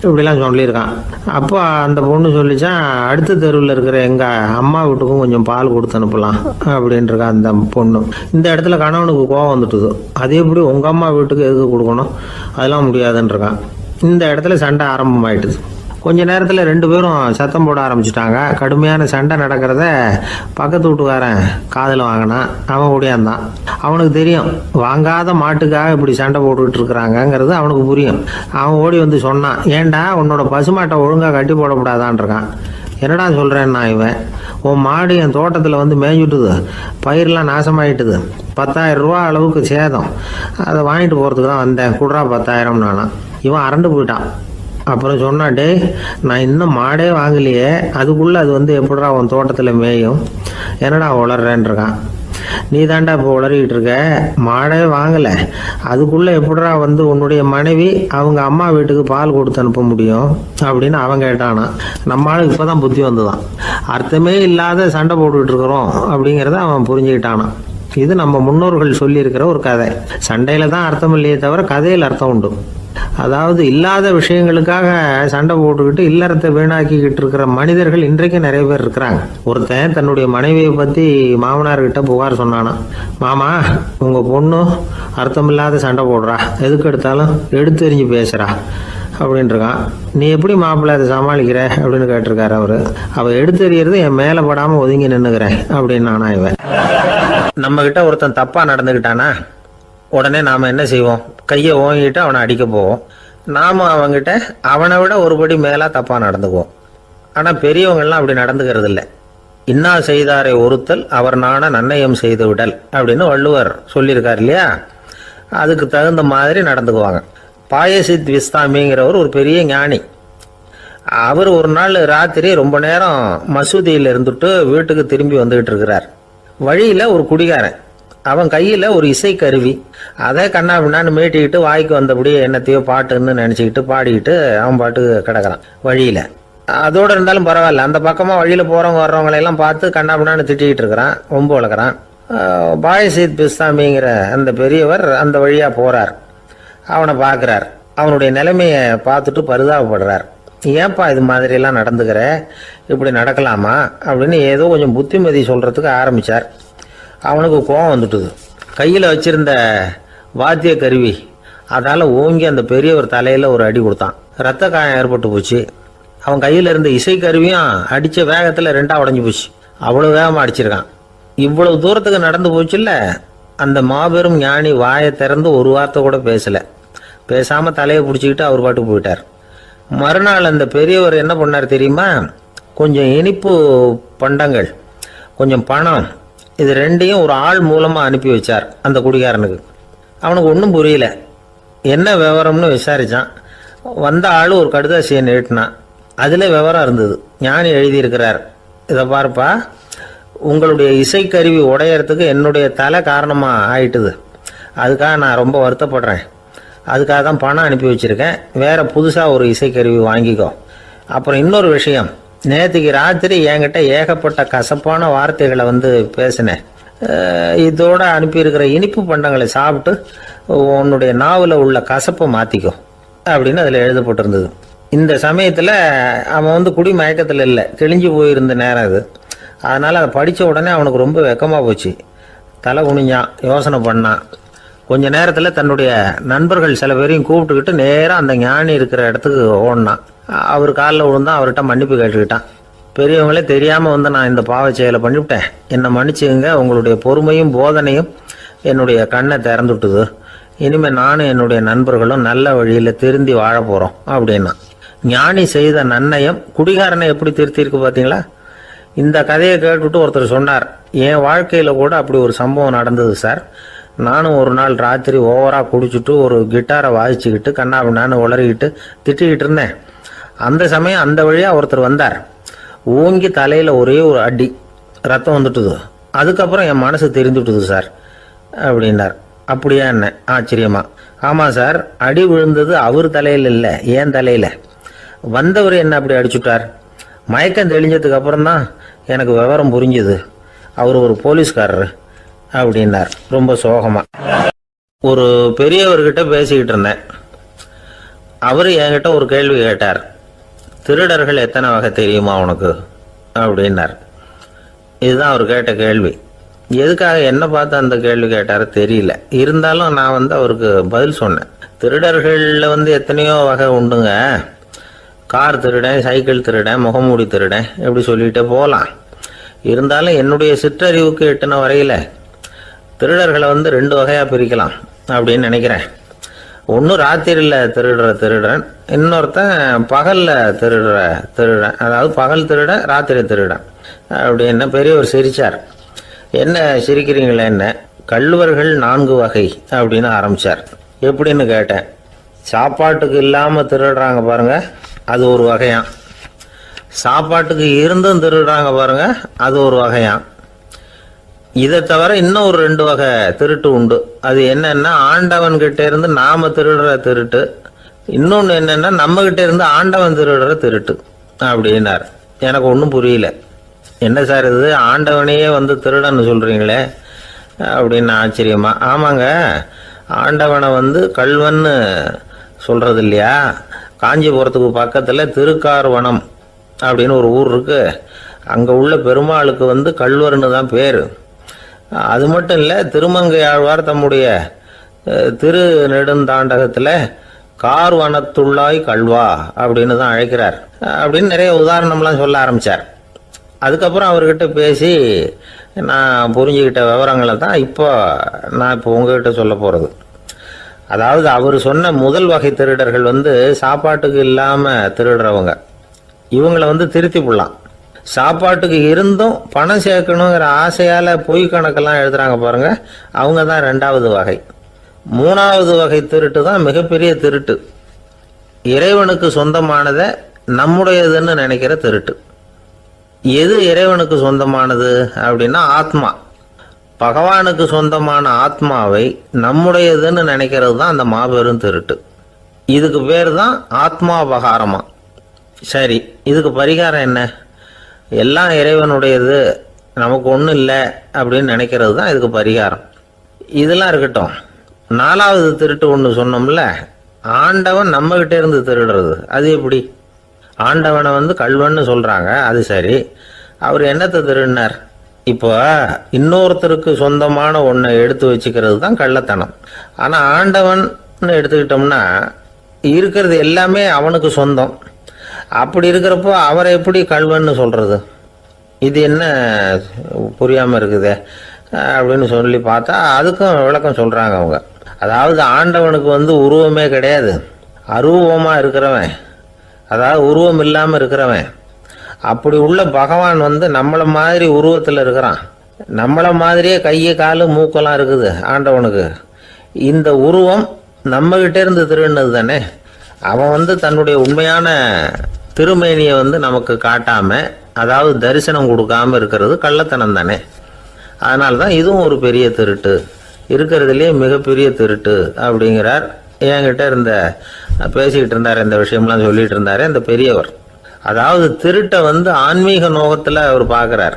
இப்படிலாம் சொல்லியிருக்கான். அப்போ அந்த பொண்ணு சொல்லிச்சான், அடுத்த தெருவில் இருக்கிற எங்கள் அம்மா வீட்டுக்கும் கொஞ்சம் பால் கொடுத்து அனுப்பலாம் அப்படின்ட்டுருக்கா அந்த பொண்ணு. இந்த இடத்துல கணவனுக்கு கோவம் வந்துட்டுது. அது எப்படி உங்கள் அம்மா வீட்டுக்கு எதுக்கு கொடுக்கணும், அதெல்லாம் முடியாதுன்றிருக்கான். இந்த இடத்துல சண்டை ஆரம்பமாயிட்டுது. கொஞ்ச நேரத்தில் 2 பேரும் சத்தம் போட ஆரம்பிச்சிட்டாங்க. கடுமையான சண்டை நடக்கிறத பக்கத்து வீட்டுக்காரன் காதில் வாங்கினான். அவன் ஓடியாந்தான். அவனுக்கு தெரியும் வாங்காத மாட்டுக்காக இப்படி சண்டை போட்டுக்கிட்டு இருக்கிறாங்கங்கிறது அவனுக்கு புரியும். அவன் ஓடி வந்து சொன்னான், ஏண்டா உன்னோட பசுமாட்டை ஒழுங்காக கட்டி போடக்கூடாதான்ருக்கான். என்னடா சொல்கிறேன்னா இவன், உன் மாடு என் தோட்டத்தில் வந்து மேய்ஞ்சுட்டுது, பயிரெலாம் நாசமாயிட்டுது, 10,000 ரூபா அளவுக்கு சேதம், அதை வாங்கிட்டு போகிறதுக்கு தான் வந்தேன், குடுறா 10,000 நானான். இவன் அரண்டு போயிட்டான். அப்புறம் சொன்னான், டே நான் இன்னும் மாடே வாங்கலையே, அதுக்குள்ளே அது வந்து எப்படிடா உன் தோட்டத்தில் மேயும், என்னடா உளறேன்ருக்கான். நீ தாண்டா இப்போ உளறிக்கிட்டு இருக்க, மாடே வாங்கலை, அதுக்குள்ளே எப்படிடா வந்து உன்னுடைய மனைவி அவங்க அம்மா வீட்டுக்கு பால் கொடுத்து அனுப்ப முடியும் அப்படின்னு அவன் கேட்டானா. நம்ம ஆளுக்கு இப்போ தான் புத்தி வந்துதான். அர்த்தமே இல்லாத சண்டை போட்டுக்கிட்டு இருக்கிறோம் அப்படிங்கிறத அவன் புரிஞ்சுக்கிட்டானான். இது நம்ம முன்னோர்கள் சொல்லியிருக்கிற ஒரு கதை. சண்டையில் தான் அர்த்தம் இல்லையே தவிர கதையில் அர்த்தம் உண்டு. அதாவது இல்லாத விஷயங்களுக்காக சண்டை போட்டுக்கிட்டு இல்லறத்தை வீணாக்கிக்கிட்டு இருக்கிற மனிதர்கள் இன்றைக்கு நிறைய பேர் இருக்கிறாங்க. ஒருத்தன் தன்னுடைய மனைவியை பற்றி மாமனார்கிட்ட புகார் சொன்னானா, மாமா உங்கள் பொண்ணு அர்த்தமில்லாத சண்டை போடுறா, எதுக்கு எடுத்தாலும் எடுத்து எறிஞ்சு பேசுகிறா அப்படின்ட்டுருக்கான். நீ எப்படி மாப்பிள்ளை அதை சமாளிக்கிற அப்படின்னு கேட்டிருக்காரு அவரு. அவள் எடுத்து எறியறது என் மேலே படாமல் ஒதுங்கி நின்றுக்கிறேன் அப்படின்னு நானா. இவன் நம்மக்கிட்ட ஒருத்தன் தப்பாக நடந்துக்கிட்டானா உடனே நாம் என்ன செய்வோம், கையை ஓங்கிட்டு அவனை அடிக்க போவோம். நாம் அவங்ககிட்ட அவனை விட ஒருபடி மேலாக தப்பாக நடந்துக்குவோம். ஆனால் பெரியவங்கள்லாம் அப்படி நடந்துக்கிறது இல்லை. இன்னா செய்தாரை ஒருத்தல் அவர் நாண நன்னயம் செய்து விடல் அப்படின்னு வள்ளுவர் சொல்லியிருக்கார் இல்லையா, அதுக்கு தகுந்த மாதிரி நடந்துக்குவாங்க. பாயசித் விஸ்தாமிங்கிறவர் ஒரு பெரிய ஞானி. அவர் ஒரு நாள் ராத்திரி ரொம்ப நேரம் மசூதியில் இருந்துட்டு வீட்டுக்கு திரும்பி வந்துகிட்டு இருக்கிறார். வழியில் ஒரு குடிகாரன், அவன் கையில் ஒரு இசை கருவி, அதை கண்ணா பின்னான்னு மீட்டிக்கிட்டு வாய்க்கு வந்தபடியே என்னத்தையோ பாட்டுன்னு நினச்சிக்கிட்டு பாடிக்கிட்டு அவன் பாட்டுக்கு கிடக்கிறான் வழியில். அதோடு இருந்தாலும் பரவாயில்ல, அந்த பக்கமாக வழியில் போகிறவங்க வர்றவங்களையெல்லாம் பார்த்து கண்ணா பின்னான்னு திட்டிக்கிட்டு இருக்கிறான், ரொம்ப வளர்க்குறான். பாயசீத் பிஸ்தாமிங்கிற அந்த பெரியவர் அந்த வழியாக போகிறார். அவனை பார்க்குறார். அவனுடைய நிலைமையை பார்த்துட்டு பரிதாபப்படுறார். ஏன்பா இது மாதிரிலாம் நடந்துக்கிற, இப்படி நடக்கலாமா அப்படின்னு ஏதோ கொஞ்சம் புத்திமதி சொல்கிறதுக்கு ஆரம்பித்தார். அவனுக்கு கோபம் வந்துட்டுது. கையில் வச்சிருந்த வாத்திய கருவி அதால் ஓங்கி அந்த பெரியவர் தலையில் ஒரு அடி கொடுத்தான். ரத்த காயம் ஏற்பட்டு போச்சு. அவன் கையில் இருந்த இசை கருவியும் அடித்த வேகத்தில் 2ஆக உடஞ்சி போச்சு. அவ்வளோ வேகமாக அடிச்சிருக்கான். இவ்வளவு தூரத்துக்கு நடந்து போச்சுல்ல, அந்த மாபெரும் ஞானி வாயை திறந்து ஒரு வார்த்தை கூட பேசலை. பேசாமல் தலையை பிடிச்சிக்கிட்டு அவர் பாட்டுக்கு போயிட்டார். மறுநாள் அந்த பெரியவர் என்ன பண்ணார் தெரியுமா, கொஞ்சம் இனிப்பு பண்டங்கள், கொஞ்சம் பணம், இது 2ஐயும் ஒரு ஆள் மூலமாக அனுப்பி வச்சார் அந்த குடிகாரனுக்கு. அவனுக்கு ஒன்றும் புரியல. என்ன விவரம்னு விசாரித்தான். வந்த ஆள் ஒரு கடுதாசியை நீட்டினான். அதில் விவரம் இருந்தது. ஞானி எழுதியிருக்கிறார், இதை பார்ப்பா, உங்களுடைய இசைக்கருவி உடையறதுக்கு என்னுடைய தலை காரணமாக ஆயிட்டுது, அதுக்காக நான் ரொம்ப வருத்தப்படுறேன், அதுக்காக தான் பணம் அனுப்பி வச்சுருக்கேன், வேறு புதுசாக ஒரு இசைக்கருவி வாங்கிக்கோ. அப்புறம் இன்னொரு விஷயம், நேற்றுக்கு ராத்திரி என்கிட்ட ஏகப்பட்ட கசப்பான வார்த்தைகளை வந்து பேசினேன், இதோடு அனுப்பியிருக்கிற இனிப்பு பண்டங்களை சாப்பிட்டு உன்னுடைய நாவில் உள்ள கசப்பை மாற்றிக்கோ அப்படின்னு அதில் எழுதப்பட்டிருந்தது. இந்த சமயத்தில் அவன் வந்து குடி மயக்கத்தில் இல்லை, தெளிஞ்சு போயிருந்த நேரம் இது. அதனால் அதை படித்த உடனே அவனுக்கு ரொம்ப வெக்கமாக போச்சு. தலை குனிஞ்சான், யோசனை பண்ணான். கொஞ்ச நேரத்தில் தன்னுடைய நண்பர்கள் சில பேரையும் கூப்பிட்டுக்கிட்டு நேராக அந்த ஞானி இருக்கிற இடத்துக்கு ஓடினான். அவர் காலில் விழுந்தான், அவர்கிட்ட மன்னிப்பு கேட்டுக்கிட்டான். பெரியவங்களே தெரியாமல் வந்து நான் இந்த பாவ செயலை பண்ணிவிட்டேன், என்னை மன்னிச்சுங்க, உங்களுடைய பொறுமையும் போதனையும் என்னுடைய கண்ணை திறந்துட்டுது, இனிமேல் நானும் என்னுடைய நண்பர்களும் நல்ல வழியில் திருந்தி வாழ போகிறோம் அப்படின்னா. ஞானி செய்த நன்னயம் குடிகாரனை எப்படி திருத்திருக்கு பார்த்தீங்களா. இந்த கதையை கேட்டுவிட்டு ஒருத்தர் சொன்னார், என் வாழ்க்கையில் கூட அப்படி ஒரு சம்பவம் நடந்தது சார். நானும் ஒரு நாள் ராத்திரி ஓவராக குடிச்சிட்டு ஒரு கிட்டாரை வாசிச்சுக்கிட்டு கண்ணாபின்னான்னு உளறிக்கிட்டு திட்டிக்கிட்டு இருந்தேன். அந்த சமயம் அந்த வழியாக ஒருத்தர் வந்தார். ஓங்கி தலையில் ஒரே ஒரு அடி, ரத்தம் வந்துட்டுது. அதுக்கப்புறம் என் மனசு தெரிந்துவிட்டுது சார் அப்படின்னார். அப்படியா என்ன ஆச்சரியமா? ஆமாம் சார், அடி விழுந்தது அவர் தலையில் இல்லை, ஏன் தலையில். வந்தவர் என்ன அப்படி அடிச்சுட்டார்? மயக்கம் தெளிஞ்சதுக்கு அப்புறம்தான் எனக்கு விவரம் புரிஞ்சுது, அவர் ஒரு போலீஸ்காரரு அப்படின்னார் ரொம்ப சோகமா. ஒரு பெரியவர்கிட்ட பேசிக்கிட்டு இருந்தேன். அவர் என்கிட்ட ஒரு கேள்வி கேட்டார். திருடர்கள் எத்தனை வகை தெரியுமா உனக்கு அப்படின்னார். இதுதான் அவர் கேட்ட கேள்வி. எதுக்காக என்ன பார்த்து அந்த கேள்வி கேட்டாரு தெரியல. இருந்தாலும் நான் அவருக்கு பதில் சொன்னேன். திருடர்களில் எத்தனையோ வகை உண்டுங்க. கார் திருடன், சைக்கிள் திருடன், முகமூடி திருடன், எப்படி சொல்லிகிட்டே போகலாம். இருந்தாலும் என்னுடைய சிற்றறிவுக்கு எட்டின வரையில் திருடர்களை 2 வகையாக பிரிக்கலாம் அப்படின்னு நினைக்கிறேன். ஒன்று ராத்திரியில் திருடுற திருடன், இன்னொருத்தன் பகலில் திருடன். அதாவது பகல் திருடன், ராத்திரி திருடன் அப்படின்னு பெரியவர் சிரித்தார். என்ன சிரிக்கிறீங்களே, என்ன கள்வர்கள் 4 வகை அப்படின்னு ஆரம்பித்தார். எப்படின்னு கேட்டேன். சாப்பாட்டுக்கு இல்லாமல் திருடுறாங்க பாருங்க, அது ஒரு வகையான். சாப்பாட்டுக்கு இருந்தும் திருடுறாங்க பாருங்க, அது ஒரு வகையான். இதை தவிர இன்னும் ஒரு 2 வகை திருட்டு உண்டு. அது என்னன்னா, ஆண்டவன் கிட்ட இருந்து நாம திருடுற திருட்டு, இன்னொன்று என்னன்னா நம்ம கிட்ட இருந்து ஆண்டவன் திருடுற திருட்டு அப்படின்னார். எனக்கு ஒன்றும் புரியல. என்ன சார் இது, ஆண்டவனையே திருடன்னு சொல்றீங்களே அப்படின்னு ஆச்சரியமா. ஆமாங்க, ஆண்டவனை கல்வன்னு சொல்றது இல்லையா. காஞ்சிபுரத்துக்கு பக்கத்தில் திருக்கார்வனம் அப்படின்னு ஒரு ஊர் இருக்கு. அங்கே உள்ள பெருமாளுக்கு கல்வர்னு தான் பேர். அது மட்டும் இல்லை, திருமங்கையாழ்வார் தம்முடைய திரு நெடுந்தாண்டகத்தில் கார்வனத்துள்ளாய் கல்வா அப்படின்னு தான் அழைக்கிறார் அப்படின்னு நிறைய உதாரணம்லாம் சொல்ல ஆரம்பித்தார். அதுக்கப்புறம் அவர்கிட்ட பேசி நான் புரிஞ்சுக்கிட்ட விவரங்களை தான் நான் இப்போ உங்ககிட்ட சொல்ல போகிறது. அதாவது அவர் சொன்ன முதல் வகை திருடர்கள் சாப்பாட்டுக்கு இல்லாமல் திருடுறவங்க. இவங்களை திருத்தி போடலாம். சாப்பாட்டுக்கு இருந்தும் பணம் சேர்க்கணுங்கிற ஆசையால் பொய் கணக்கெல்லாம் எழுதுறாங்க பாருங்க, அவங்க தான் 2வது வகை. 3வது வகை திருட்டு தான் மிகப்பெரிய திருட்டு. இறைவனுக்கு சொந்தமானதை நம்முடையதுன்னு நினைக்கிற திருட்டு. எது இறைவனுக்கு சொந்தமானது அப்படின்னா ஆத்மா. பகவானுக்கு சொந்தமான ஆத்மாவை நம்முடையதுன்னு நினைக்கிறது தான் அந்த மாபெரும் திருட்டு. இதுக்கு பேர் தான் ஆத்மாபகாரமா. சரி, இதுக்கு பரிகாரம் என்ன? எல்லாம் இறைவனுடையது, நமக்கு ஒன்றும் இல்லை அப்படின்னு நினைக்கிறது தான் இதுக்கு பரிகாரம். இதெல்லாம் இருக்கட்டும். 4வது திருட்டு ஒன்று சொன்னோம்ல, ஆண்டவன் நம்மகிட்ட இருந்து திருடுறது. அது எப்படி? ஆண்டவனை கல்வன்னு சொல்றாங்க, அது சரி. அவர் என்னத்தை திருடினார்? இப்போ இன்னொருத்தருக்கு சொந்தமான ஒன்றை எடுத்து வச்சுக்கிறது தான் கள்ளத்தனம். ஆனால் ஆண்டவன் எடுத்துக்கிட்டோம்னா இருக்கிறது எல்லாமே அவனுக்கு சொந்தம். அப்படி இருக்கிறப்போ அவரை எப்படி கல்வன்னு சொல்றது? இது என்ன புரியாமல் இருக்குதே அப்படின்னு சொல்லி பார்த்தா அதுக்கும் விளக்கம் சொல்றாங்க அவங்க. அதாவது ஆண்டவனுக்கு உருவமே கிடையாது, அரூபமாக இருக்கிறவன், அதாவது உருவம் இல்லாமல் இருக்கிறவன். அப்படி உள்ள பகவான் நம்மளை மாதிரி உருவத்தில் இருக்கிறான். நம்மளை மாதிரியே கையை காலு மூக்கெல்லாம் இருக்குது ஆண்டவனுக்கு. இந்த உருவம் நம்மகிட்ட இருந்து திருடினது தானே. அவன் தன்னுடைய உண்மையான திருமேனியை நமக்கு காட்டாம, அதாவது தரிசனம் கொடுக்காம இருக்கிறது கள்ளத்தனம் தானே. அதனால தான் இதுவும் ஒரு பெரிய திருட்டு, இருக்கிறதுலேயே மிகப்பெரிய திருட்டு அப்படிங்கிறார். என்கிட்ட பேசிக்கிட்டு இருந்தார், இந்த விஷயம்லாம் சொல்லிட்டு இருந்தாரு அந்த பெரியவர். அதாவது திருட்டை ஆன்மீக நோகத்தில் அவர் பார்க்குறார்.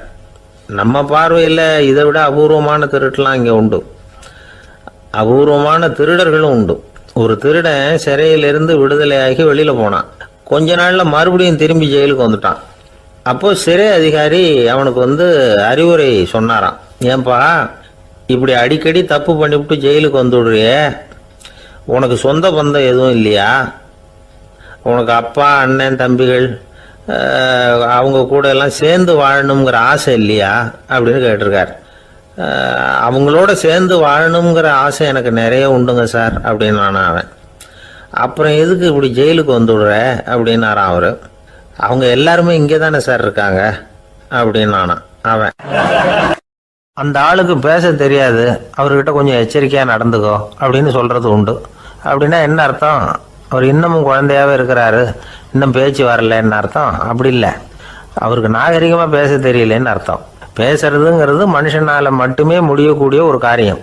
நம்ம பார்வையில் இதை விட அபூர்வமான திருட்டுலாம் இங்கே உண்டு. அபூர்வமான திருடர்களும் உண்டு. ஒரு திருடன் சிறையிலிருந்து விடுதலையாகி வெளியில் போனான். கொஞ்ச நாளில் மறுபடியும் திரும்பி ஜெயிலுக்கு வந்துட்டான். அப்போது சிறை அதிகாரி அவனுக்கு அறிவுரை சொன்னாராம். ஏன்பா இப்படி அடிக்கடி தப்பு பண்ணிவிட்டு ஜெயிலுக்கு வந்துடுறியே, உனக்கு சொந்த பந்தம் எதுவும் இல்லையா? உனக்கு அப்பா, அண்ணன், தம்பிகள் அவங்க கூட எல்லாம் சேர்ந்து வாழணுங்கிற ஆசை இல்லையா அப்படின்னு கேட்டிருக்கார். அவங்களோட சேர்ந்து வாழணுங்கிற ஆசை எனக்கு நிறைய உண்டுங்க சார் அப்படின்னு அவன். அப்புறம் எதுக்கு இப்படி ஜெயிலுக்கு வந்துடுற அப்படின்னாரான் அவர். அவங்க எல்லாருமே இங்கே தானே சார் இருக்காங்க அப்படின்னு அவன். அந்த ஆளுக்கு பேச தெரியாது, அவர்கிட்ட கொஞ்சம் எச்சரிக்கையாக நடந்துக்கோ அப்படின்னு சொல்கிறது உண்டு. அப்படின்னா என்ன அர்த்தம்? அவர் இன்னமும் குழந்தையாகவே இருக்கிறாரு, இன்னும் பேச்சு வரலன்னு அர்த்தம்? அப்படி இல்லை, அவருக்கு நாகரிகமாக பேச தெரியலன்னு அர்த்தம். பேசுறதுங்கிறது மனுஷனால மட்டுமே முடியக்கூடிய ஒரு காரியம்.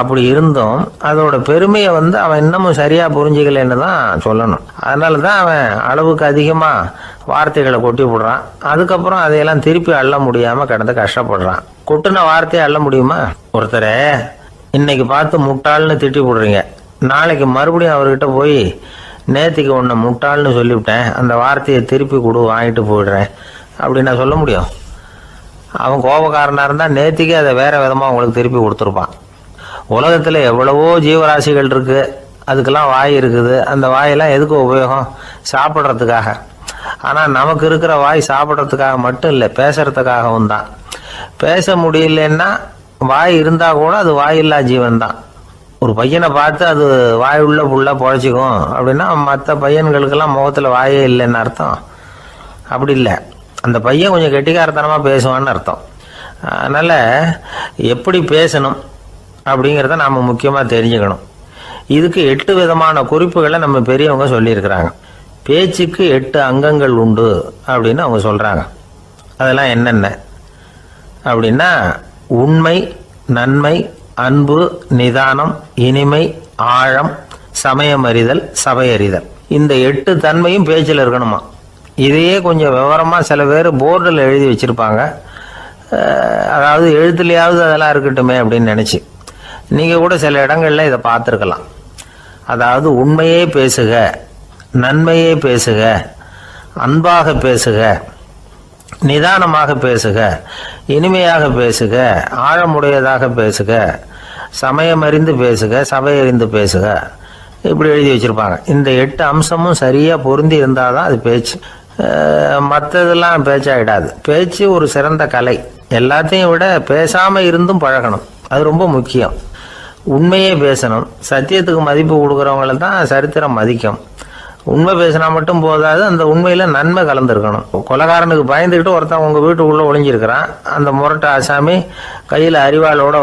அப்படி இருந்தும் அதோட பெருமையை அவன் இன்னமும் சரியா புரிஞ்சுக்கலன்னு தான் சொல்லணும். அதனால தான் அவன் அளவுக்கு அதிகமா வார்த்தைகளை கொட்டி விடுறான். அதுக்கப்புறம் அதையெல்லாம் திருப்பி அள்ள முடியாம கிடந்து கஷ்டப்படுறான். கொட்டுன வார்த்தையை அள்ள முடியுமா? ஒருத்தரை இன்னைக்கு பார்த்து முட்டாள்னு திட்டி விடுறீங்க, நாளைக்கு மறுபடியும் அவர்கிட்ட போய் நேத்திக்கு உன்னை முட்டாள்னு சொல்லிவிட்டேன், அந்த வார்த்தையை திருப்பி கொடு, வாங்கிட்டு போயிடுறேன் அப்படின்னு நான் சொல்ல முடியும்? அவன் கோபக்காரனா இருந்தா நேத்திக்கு அதை வேற விதமா உங்களுக்கு திருப்பி கொடுத்துருப்பான். உலகத்துல எவ்வளவோ ஜீவராசிகள் இருக்கு, அதுக்கெல்லாம் வாய் இருக்குது. அந்த வாயெல்லாம் எதுக்கு உபயோகம்? சாப்பிட்றதுக்காக. ஆனா நமக்கு இருக்கிற வாய் சாப்பிட்றதுக்காக மட்டும் இல்லை, பேசுறதுக்காகவும் தான். பேச முடியலன்னா வாய் இருந்தா கூட அது வாயில்லா ஜீவன் தான். ஒரு பையனை பார்த்து அது வாய் உள்ள புள்ள பொழைச்சிக்கும் அப்படின்னா மற்ற பையன்களுக்கெல்லாம் முகத்துல வாயே இல்லைன்னு அர்த்தம். அப்படி இல்லை, அந்த பையன் கொஞ்சம் கெட்டிக்காரத்தனமா பேசுவான்னு அர்த்தம். அதனால எப்படி பேசணும் அப்படிங்கிறத நாம முக்கியமா தெரிஞ்சுக்கணும். இதுக்கு 8 விதமான குறிப்புகளை நம்ம பெரியவங்க சொல்லியிருக்கிறாங்க. பேச்சுக்கு 8 அங்கங்கள் உண்டு அப்படின்னு அவங்க சொல்றாங்க. அதெல்லாம் என்னென்ன அப்படின்னா, உண்மை, நன்மை, அன்பு, நிதானம், இனிமை, ஆழம், சமயமறிதல், சபையறிதல். இந்த 8 தன்மையும் பேச்சில் இருக்கணுமா. இதையே கொஞ்சம் விவரமா சில பேர் போர்டில் எழுதி வச்சிருப்பாங்க. அதாவது எழுத்துலையாவது அதெல்லாம் இருக்கட்டுமே அப்படின்னு நினைச்சு நீங்க கூட சில இடங்கள்ல இதை பார்த்துருக்கலாம். அதாவது உண்மையே பேசுக, நன்மையே பேசுக, அன்பாக பேசுக, நிதானமாக பேசுக, இனிமையாக பேசுக, ஆழமுடையதாக பேசுக, சமயமறிந்து பேசுக, சபையறிந்து பேசுக, இப்படி எழுதி வச்சிருப்பாங்க. இந்த 8 அம்சமும் சரியா பொருந்தி இருந்தாதான் அது பேச்சு. மற்றதெல்லாம் பேச்சாயிடாது. பேச்சு ஒரு சிறந்த கலை. எல்லாத்தையும் விட பேசாம இருந்தும் பழகணும், அது ரொம்ப முக்கியம். உண்மையே பேசணும். சத்தியத்துக்கு மதிப்பு கொடுக்குறவங்கள தான் சரித்திரம் மதிக்கும். உண்மை பேசினா மட்டும் போதாது, அந்த உண்மையில நன்மை கலந்துருக்கணும். கொலைகாரனுக்கு பயந்துக்கிட்டு ஒருத்தன் உங்க வீட்டுக்குள்ள ஒளிஞ்சிருக்கிறான். அந்த முரட்டு ஆசாமி கையில அரிவாளோட